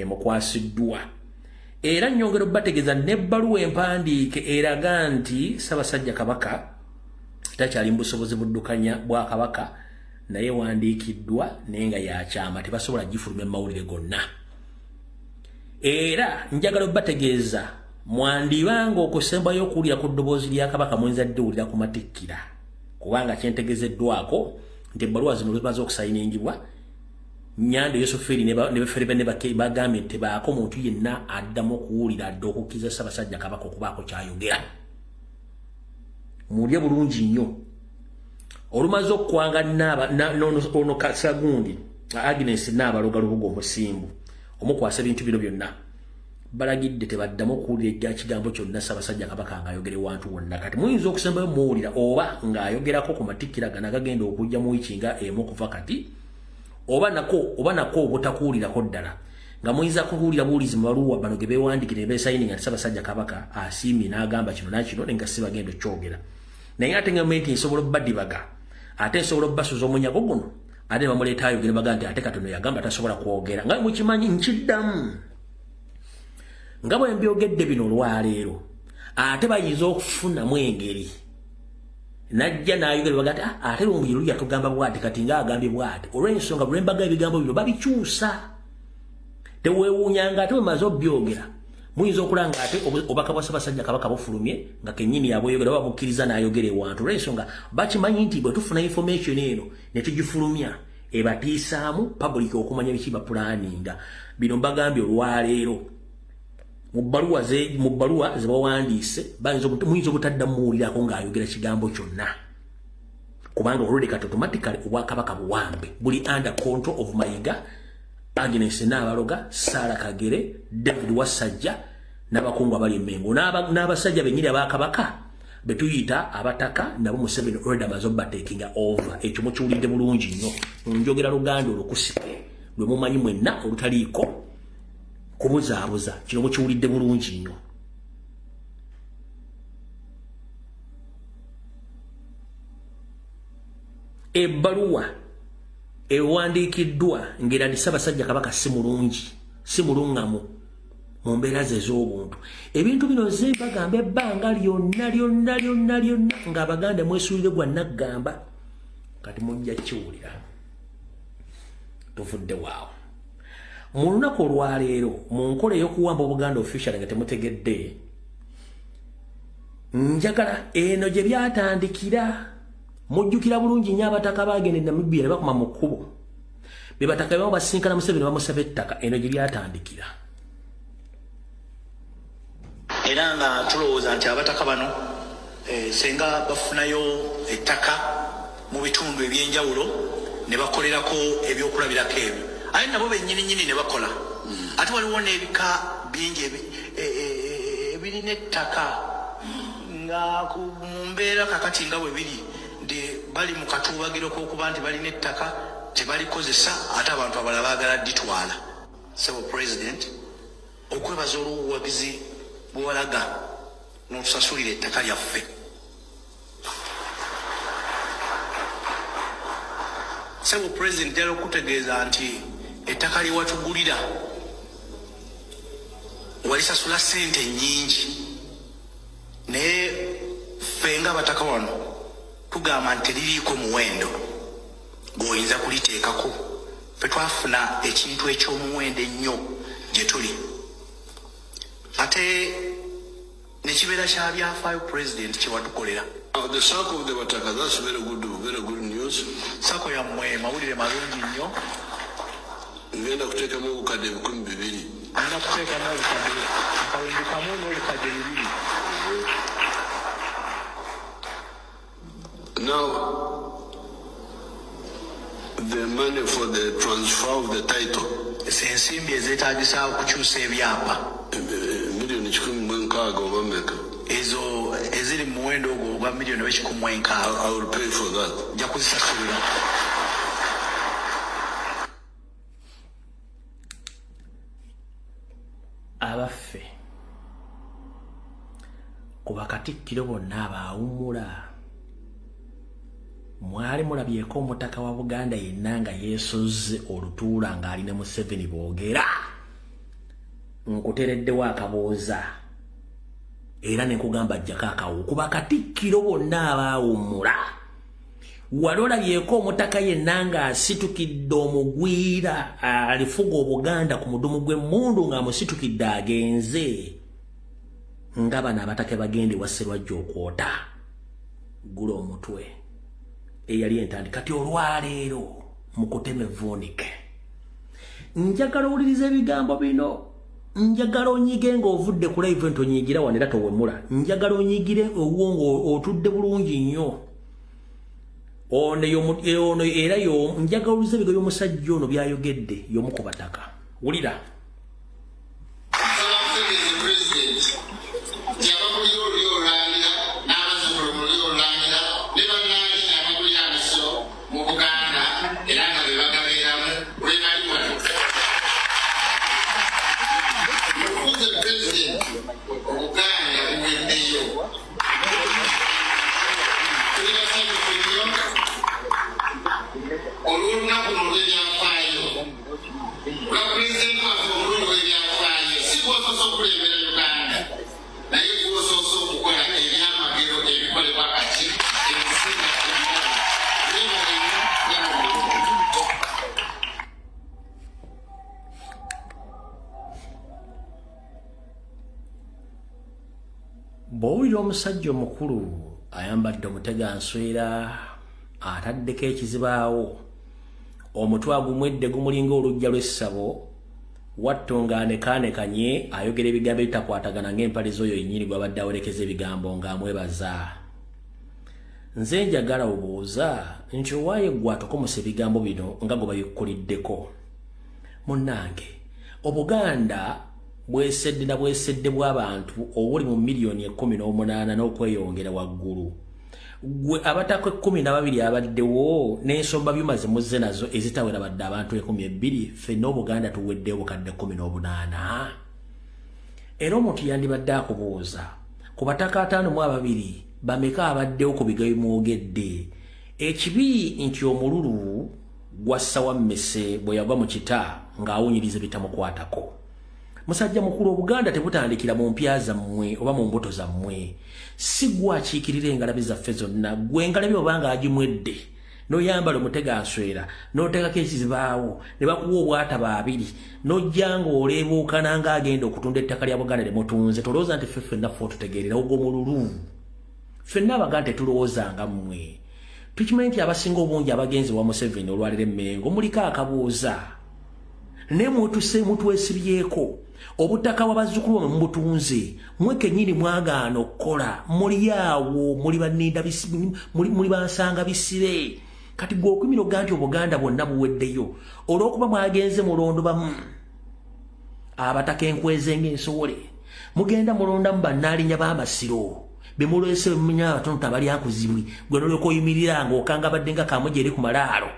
emukwasiddwa. Era nnyongera obbategeeza n'ebbaluwa empandiike eraga nti Ssaabasajja Kabaka takyali mu busobozi buddukanya bwa Kabaka naye wandiikiddwa naye nga yakyama tebasobola gifulumya mu mawulire gonna. Era njagala obbategeeza mwandibanga okusembayo okuwulira ku ddoboozi lya Kabaka mwenzadde wulira ku matikkira kubanga kyentegezeddwako nti ebbaluwa zino zimaze okusayiningibwa. Nyando Yosoferi ne bafere bane bagambye nti baako muntu yenna addamu okuwulira adde okukkiriza Ssaabasajja Kabaka okubaako kyayogera. Mulye bulungi nnyo olumaze okukwanga ono Kasagundi Agnes Nabaloga Lubuga Omusimbu omukwasa ebintu bino byonna balagidde tebaddamu okuwulira ekigambo kyonna Ssaabasajja Kabaka ng'ayogera ewantu wonna. Kati muyinza okusembayo muwulira oba ng'ayogerako ku matikkira gano agagenda okujja mu wiiki nga emu kuva kati oba nako obutakuwulirako ddala nga muyinza kuwulira buwulizi mu baluwa bano ge beewandikira ne beesayininga nti Ssaabasajja Kabaka asiimye n'agamba kino nakino nenga si bagenda okyogera. Naye ate ng'amenti nsobola obbadibaga ate nsobola obbasuza omunyago guno ate bamuleeta ayogera baga nti ate katono yagamba tasobola kwogera nga mukimanyi nkiddamu nga bwe mbyogedde bino olwaleero ate bayinza okufunamu engeri najja n'ayogera baga nti ate omubiri luli yatugamba bw'ati kati ng'agambye bw'ati olw'ensonga bwe mbaga ebigambo bino babikyusa. Teweewuunyanga ate bwemaze obyogera muyinza okulanga ate obubaka bwa Ssaabasajja Kabaka bufulumye nga kennyini yabweyogera oba bukkiriza n'ayogera ewantu olw'ensonga bakimanyi nti bwe tufuna information eno ne tugifulumya ebatiisaamu public okumanya biki bapulaninga. Bino mbagambye olwaleero mu bbaluwa ze bawandiise muyinza obutaddamu muwulirako ng'ayogera kigambo kyonna kubanga already kati automatically obwakabaka buwambe buli under control of Mayiga, Agnes Nabaloga, Sarah Kagere, David Wasajja n'abakungu abali Mengo n'abasajja bennyini abakabaka betuyita abataka nabo Museveni already amaze obbatekinga over. Ekyo mukiwulidde bulungi nnyo njogera Luganda olukusike lwe mumanyi mwenna olutaliiko kubuzaabuza kino mukiwulidde bulungi nnyo. Ebbaluwa ewandiikiddwa ng'era nti Ssaabasajja Kabaka si mulungi si mulungamu mu mbeera ze ez'obuntu. Ebintu bino ze bagamba ebbanga lyonna ng'Abaganda mwesuulire gwa naggamba kati mujja kiwulira tuvudde waawo. Mu lunaku olwaleero mu nkola ey'okuwamba Obuganda official nga temutegedde njagala eno gye byatandikira. Mujjukira bulungi nnyo abataka baagenda e Namibia ne bakoma mu kkubo be bataka bamo basinkana Museveni bamusaba ettaka. Eno gye byatandikira era nga tulowooza nti abataka bano senga bafunayo ettaka mu bitundu ebyenjawulo ne bakolerako ebyokulabirako ebyo aye nabo bennyininyini ne bakola. Ate waliwo n'ebika bingi ebirina ettaka nga mu mbeera kakati nga bwe biri bali mu katuubagiro k'okuba nti balina ettaka tebalikozesa ate abantu abalala baagala dditwala. Sebo President okwebaza olw'obuwagizi bwe walaga n'otusasulira ettaka lyaffe. Sebo President yali okutegeeza nti ettaka lye watugulira walisasula ssente nnyingi naye ffe ng'abataka wano tugamba nti teririiko muwendo gw'oyinza kuliteekako. Ffe twafuna ekintu eky'omuwendo ennyo gye tuli ate ne kibeera kya byafaayo President kye watukolera. The circle of the Bataka, that's very good news. Sako yammwe mawulire malungi nnyo. Ngenda kuteekamu obukadde 2,200. Ngenda kuteekamu obukadde akawumbi kamu n'obukadde 200. Now, the money for the transfer of the title. Ensimbi ezeetaagisa okukyusa ebyapa. Million 16 oba mmeka? Ezo eziri mu muwendo ogwo ogwa million 16. I will pay for that. Nja kuzisasulira. Abaffe ku bakatikkiro bonna abaawummula mwali mulabyeko omutaka wa Buganda yenna nga yeesozze olutuula ng'ali ne Museveni boogera nkutereddewo akabooza era ne nkugamba ajjako akawo kuba Katikkiro bonna abaawummula wali olabyeko omutaka yenna ng'asitukidde omugwira alifuga Obuganda ku mudumu gw'emmundu ng'amusitukidde agenze nga bano abatake bagende wa Sserwajja okwota gula omutwe eyali entandikwa kati olwaleero mukuteme vunike njagala owuliriza ebigambo bino njagala onyige ng'ovudde ku live ntonyigira wanera towemula njagala onyigire owuwo otudde bulungi nnyo ono era njagala owuliriza ebigambo by'omusajja ono byayogedde y'omu ku bataka wulira bw'owulira omusajja omukulu ayambadde omuteganswera ataddeko ekizibaawo omutwe agumwedde gumulinga olujja lw'essabo watto ng'anekanekanye ayogera ebigambo ebitakwatagana ng'empale z'oyo yennyini gw'abadde awerekeza ebigambo ng'amwebaza nze njagala obuuza nti owaaye gwe atokomose ebigambo bino nga gwe babikkuliddeko munnange Obuganda bwesedde na bwesedde bw'abantu obuli mu miliyoni 18 n'okweyongera waggulu gwe abatako 12 abaddewo n'ensomba byuma zimuze nazo ezitawera badde abantu 12 ffenna Obuganda tuweddewo bukadde 18 era omuntu yandibadde akubuuza ku bataka 52 bameka abaddewo ku bigabi mwogedde ekibi nti omululu gwassa wammese bwe yagwa mu kita ng'awunyiriza bitamukwatako musajja mukulu Obuganda tebutandikira mu mpya zammwe oba mu mbuto zammwe si gwakiikirira engalabi zaffe zonna gwe engalabi obanga agimwedde n'oyambala omuteganswera n'oteekako ekizibaawo ne bakuwa obwata 2 n'ojja ng'oleebuukana ng'agenda okutunda ettaka lya Buganda lyemutunze tolowooza nti ffenna tutegeerera ogwo mululu ffenna Abaganda tetulowooza nga mmwe tukimanyi nti abasinga obungi abagenzi wa Museveni olwalira emmengo muliko akabuuza ne mutwesibyeko obutaka w'abazzukulu bamwe mubutunze mwe kennyini mwagaana okukola muli awo muli bansanga bisire kati gwe okumira oga nti Obuganda bwonna buweddeyo olw'okuba mwagenze mulondo bamu abataka enkweze ng'ensowole mugenda mulondamu bannaalinya b'amasiro bemulwese bemumenya abatono tabali akuzibwi gwe nolyoka oyimirira ng'okanga badde nga kamuje eri ku malaalo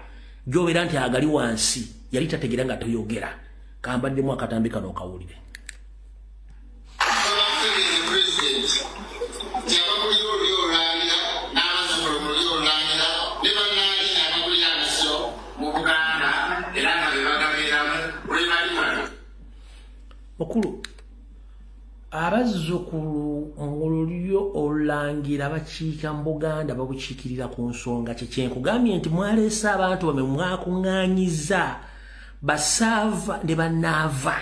gy'obeera nti agali wansi yali tategera nga toyogera kambaddemu akatambi kano okawulire mukulu abazzukulu mu lulyo olangira bakiika mu Buganda babukiikirira ku nsonga kyenkugambye nti mwaleese abantu bamwe mwakuŋŋaanyiza basaava ne bannaava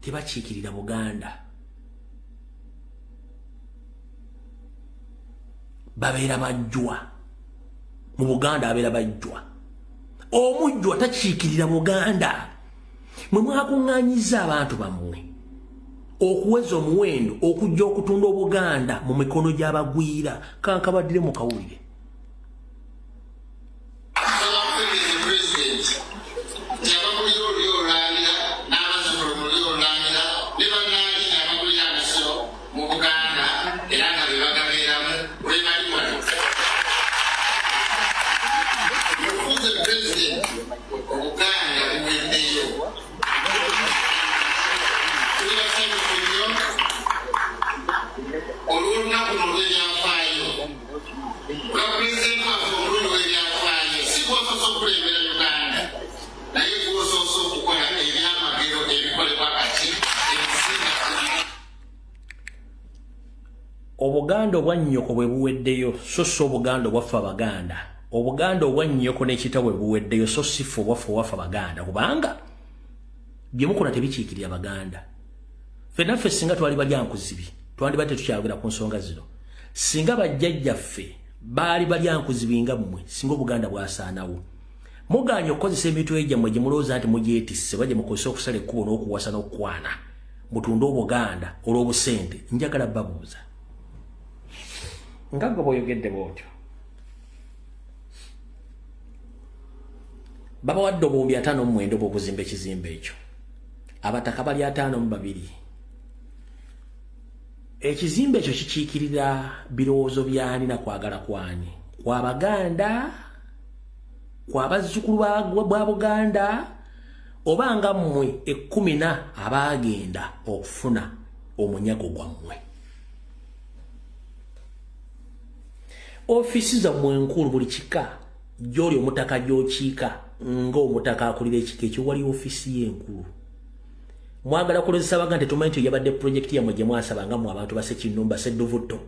tebakiikirira Buganda babeera bajjwa mu Buganda abeera bajjwa omujjwa takiikirira Buganda mwe mwakuŋŋaanyiza abantu bammwe okuweza omuwendo okujja okutunda Obuganda mu mikono gy'abagwira kankabaddire mu kawulire obuganda obwa nnyoko bwe buweddeyo so si obuganda obwaffe abaganda obuganda obwa nnyoko n'ekita bwe buweddeyo so si ffe obwaffe abaganda kubanga bye mukola tebikiikirira abaganda ffenaffe singa twali balyankuzibi twandibadde tukyayogera ku nsonga zino singa bajjajjaffe baali balyankuzibi nga mmwe singa obuganda bwasaanawo muganye okukozesa emitwe gyammwe gye mulowooza nti mugyetisse bajje mukozesa okusala ekkubo n'okuwasa n'okukwana mutunde obuganda olw'obusente njagala babuuza nga gwe bw'oyogedde bw'otyo babawadde obuwumbi 59 bw'okuzimba ekizimbe ekyo abataka bali 52 ekizimbe ekyo kikiikirira birowoozo byani na kwagala kwani kw'abaganda kw'abazzukulu bwa buganda oba nga mmwe 10 abaagenda okufuna omunyago gwammwe ofisi zammwe enkulu buli kika gy'oli omutaka gy'okiika ng'omutaka akulira ekika ekyo wali ofisi y'enkulu mwagala kulozesa abaganda tetumanyi nti yabadde projekiti yammwe gye mwasabanga mu abantu basekinnumba sedduvuto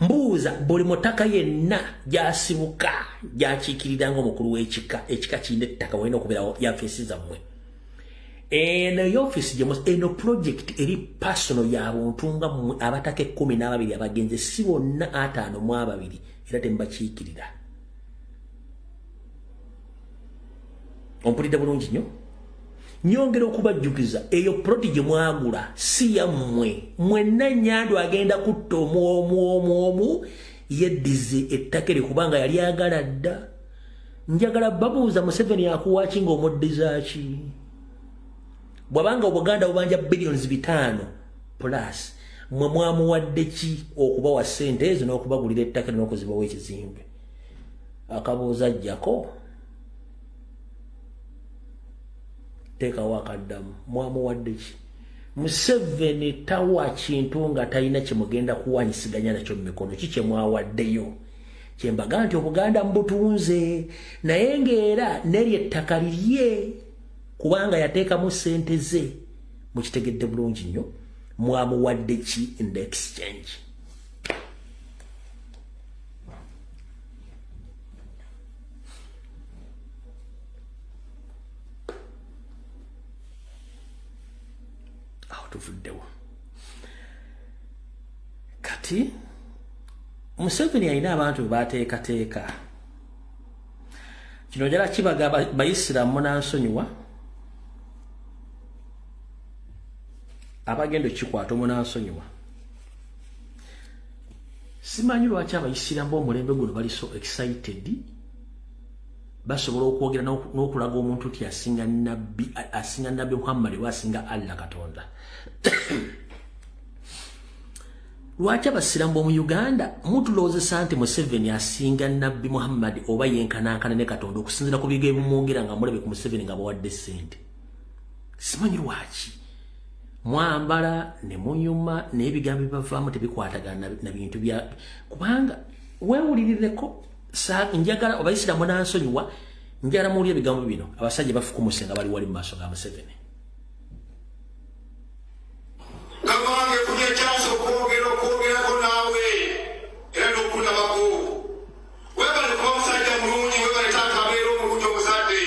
mbuuza buli mutaka yenna gy'asibuka gy'akiikirira ng'omukulu w'ekika ekika kirina ettaka walina okubeerawo yafeesi zammwe eno y'ofisi eno projekiti eri pasono ya buntu nga mmwe abataka 12 abagenze si bonna 52 era temubakiikirira ompulidde bulungi nnyo nyongera okubajjukiza eyo proti gye mwagula si yammwe mwenna nnyando agenda kutta omu yeddize ettakere kubanga yali agala dda njagala babuuza Museveni akuwaaki ng'omuddiza ki bw'abanga obuganda bubanja billions 5 plus mwe mwamuwadde ki okubawa ssente ezo n'okubagulira ettakere n'okuzibawo ekizimbe akabuuza ajjako teekawo akaddamu mwamuwadde ki Museveni tawa kintu nga talina kimugenda kuwanyisiganya nakyo mu mikono ki kye mwawaddeyo kyembaga nti obuganda mbutunze naye ng'era neryo ettaka lirye kubanga yateekamu ssente ze mukitegedde bulungi nnyo mwamuwadde ki in the exchange tuvuddewo kati Museveni alina abantu bebateekateeka kino njala kibaga bayisiraamu munansonyiwa abagenda okikwata omunansonyiwa simanyi lwaki abayisiraamu b'omulembe guno bali so excited basobola okwogera n'okulaga omuntu nti asinga nabbi Muhammad wa asinga Allah Katonda lwaki abasiraamu b'omu Uganda mutuloozesa nti Museveni asinga nabbi Muhammad oba yenkanankana ne Katonda okusinziira ku bigambo mwongera nga mulabe ku Museveni nga bawadde ssente simanyi lwaki mwambala ne munyuma n'ebigambo bibavaamu tebikwatagana na bintu bya kubanga weewulirireko njagala abayisiraamu nansonyiwa njagala muwulire ebigambo bino abasajja bafukumuse nga bali wali mu maaso ga Museveni Kamange kunye chanso kwogerako naawe era n'okunabako webale kuba musajja mulungi webale taata abeera omulungi omuzadde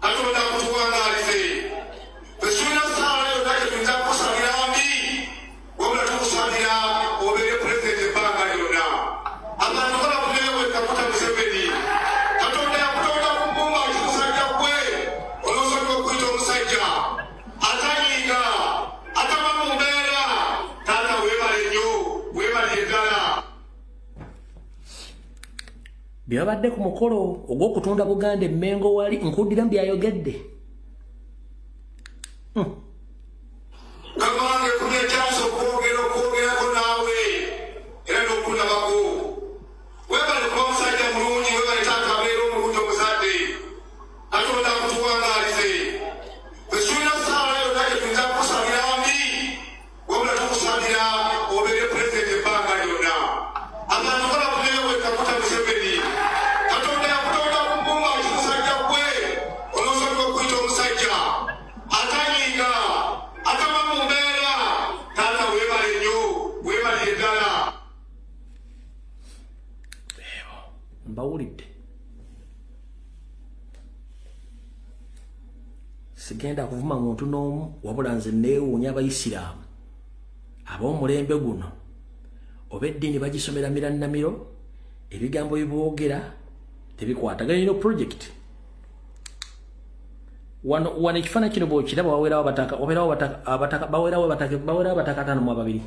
Katonda akutuwangaalize bwesulina saala yonna gyetuyinza kukusabira mbi wabula tukusabira obeere pulezidenti ebbanga lyonna abantu balakunewe kakuta Museveni Katonda yakutonda ku bbumba nti musajja gwe olw'osobola okuyita omusajja atanyiiga atama mu mbeera taata weebale nnyo weebale eddala byabadde ku mukolo ogw'okutunda Buganda emmengo wali nkuddira mu byayogedde Kamange kunye chanso kwogerako naawe era n'okunabako webale kuba musajja mulungi webale taata abeera omulungi omuzadde Katonda akutuwangaalize bwesulina saala yonna gyetuyinza kukusabira mbi wabula tukusabira obeere pulezidenti ebbanga lyonna abantu balakunewe kakuta Museveni Katonda yakutonda ku bbumba nti musajja gwe olw'osobola okuyita omusajja atanyiiga sigenda kuvuma muntu n'omu wabula nze neewuunya abayisiraamu ab'omulembe guno oba eddiini bagisomera mirannamiro ebigambo biboogera tebikwatagana ino project wano ekifaananyi kino bw'okiraba bawerawo abataka 52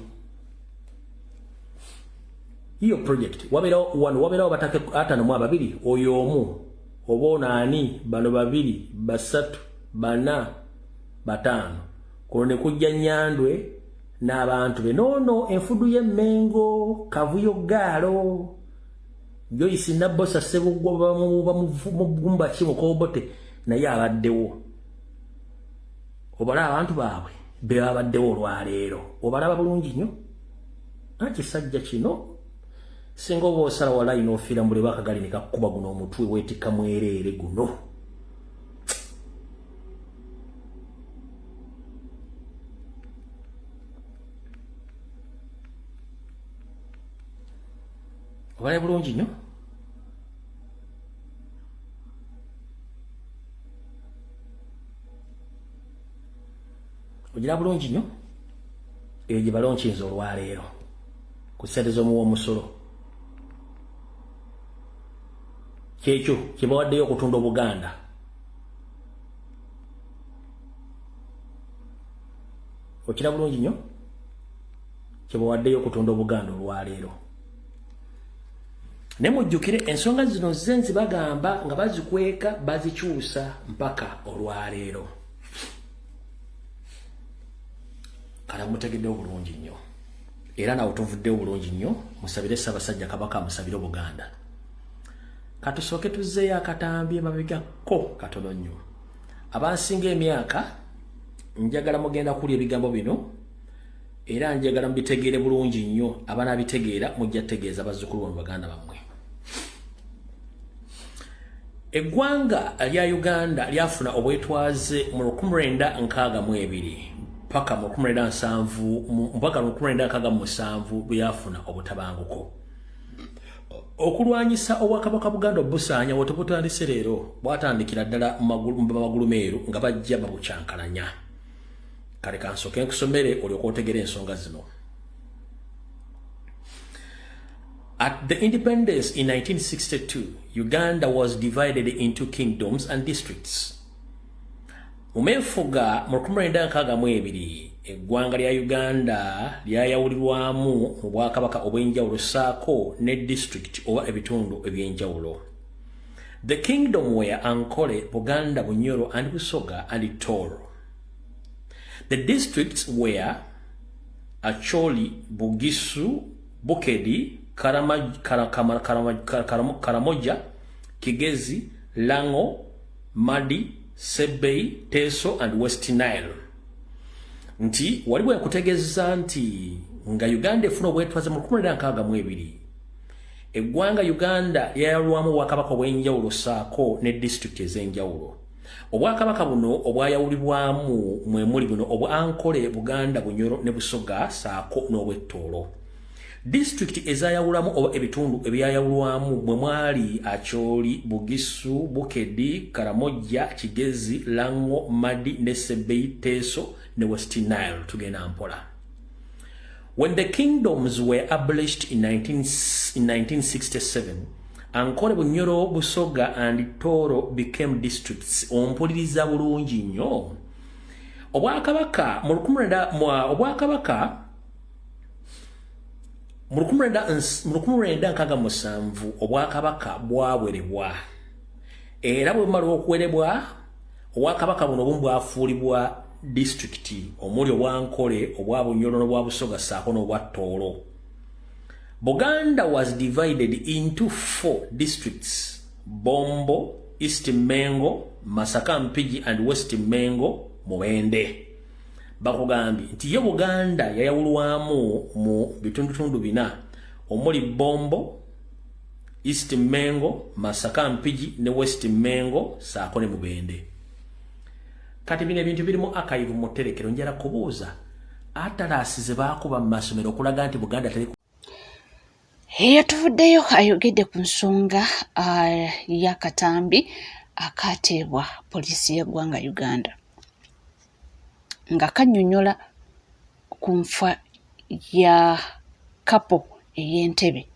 iyo project waberawo bataka 52 oyo omu oba onaani bano 2 3 4 5 kuno ne kujja Nyandwe n'abantu be nono enfudu y'Emmengo Kavuyo Gaalo Joyce Nabbosa Sebugwa bamugumba Kimukobote naye abaddewo obala abantu baabwe be babaddewo olwaleero obalaba bulungi nnyo nakisajja kino singa oba osala wala inofiira mule bakagali ne kakkuba guno omutwe weetikka mwereere guno obala bulungi nnyo ogira bulungi nnyo eyo gye balonkinza olwaleero ku ssente z'omuwa omusolo kyekyo kye bawaddeyo okutunda Obuganda okira bulungi nnyo kye bawaddeyo okutunda Obuganda olwaleero ne mujjukire ensonga zino zenzi bagamba nga bazikweka bazikyusa mpaka olwaleero kala mutegedde obulungi nnyo era nawe tuvudde obulungi nnyo musabire Ssaabasajja Kabaka musabire Obuganda katusooke tuzzeeyo akatambi emabegako katono nnyo abansinga emyaka njagala mugenda kulya ebigambo bino era njagala mbitegeere bulungi nnyo abanabitegeera mujja tegeeza bazzukulu mu baganda bammwe eggwanga lya Uganda lyafuna obwetwaze mu 1962 paka mu 1967 byafuna obutabanguko okulwanyisa obwakabaka Buganda obusaanya wotobutandise leero bwatandikira ddala mu Magulumeeru nga bajja babukyankalanya kale kansooke nkusomere olyoka otegera ensonga zino. At the independence in 1962, Uganda was divided into kingdoms and districts. Mumefuga mu 1962 eggwanga lya Uganda lyayawulirwamu mu bwakabaka obw'enjawulo ssaako ne district oba ebitundu eby'enjawulo. The kingdom were Ankole, Buganda, Bunyoro and Busoga and Toro. The districts were Acholi, Bugisu, Bukedi, Karamoja, Kigezi, Lango, Madi, Sebei, Teso and West Nile. Nti waliwo yakutegeeza nti nga Uganda efuna obwetwaze mu 1962 eggwanga Uganda lyayawulwamu obwakabaka obw'enjawulo ssaako ne district ez'enjawulo. Obwakabaka buno obwayawulibwamu mwe muli buno obwa Ankole, Buganda, Bunyoro ne Busoga ssaako n'obw'Ettoolo. District ezayawulamu oba ebitundu ebyayawulwamu mwe mwali Acholi, Bugisu, Bukedi, Karamoja, Kigezi, Lango, Madi ne Sebei, Teso ne West Nile tugenda mpola. When the kingdoms were abolished in 1967, Ankole, Bunyoro, Busoga and Toro became districts. Ompuliriza bulungi nnyo. Obwakabaka mu 1967 obwakabaka bwawerebwa era bwe bumala okuwerebwa obwakabaka buno bumu bwafuulibwa district omuli obwa Ankole, obwa Bunyoro n'obwa Busoga ssaako n'obwa Ttoolo. Buganda was divided into 4 districts: Bombo, East Mengo, Masaka Mpigi and West Mengo Mubende. Bakugambye nti ye Buganda yayawulwamu mu bitundutundu bina omuli Bombo, East Mengo, Masaka Mpigi ne West Mengo ssaako ne Mubende. Kati bino ebintu birimu archive mu tterekero njala kubuuza atalasize baakuba mu masomero okulaga nti Buganda teri yatuvuddeyo ayogedde ku nsonga y'akatambi akateebwa poliisi y'eggwanga Uganda. nga kannyonnyola ku nfa ya kapo ey'Entebbe.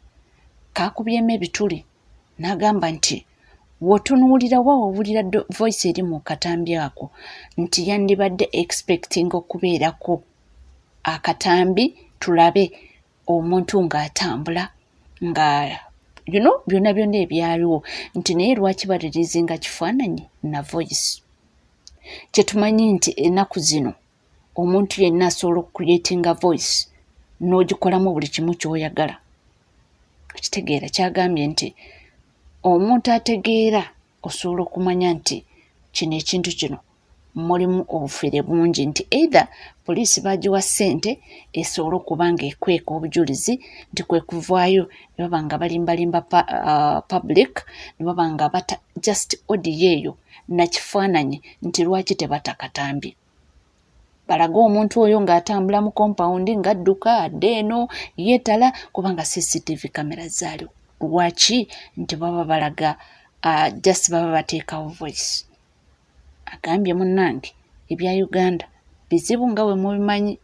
Kaakubyemu ebituli n'agamba nti wotunuulira wa owulira voice eri mu katambi ako nti yandibadde expecting okubeerako akatambi tulabe omuntu ng'atambula nga byonna byonna ebyaliwo nti naye lwaki balirizinga kifaananyi na voice. Kye tumanyi nti ennaku zino omuntu yenna asobola okucreatinga voice n'ogikolamu buli kimu ky'oyagala. Okitegeera kyagambye nti omuntu ategeera osobola okumanya nti kino ekintu kino mulimu obufere bungi nti either poliisi bagiwa ssente esobola okuba nga ekweka obujulizi nti kwe kuvaayo ne baba nga balimbalimba public ne baba nga bata just audio eyo na kifaananyi nti lwaki tebata katambi. Balaga omuntu oyo ng'atambula mu compound ng'adduka adde eno yeetala kubanga CCTV kamera zaaliwo. Lwaki? Nti baba balaga just baba bateekawo voice. Agambye munnange ebya Uganda bizibu nga bwe mubimanyi.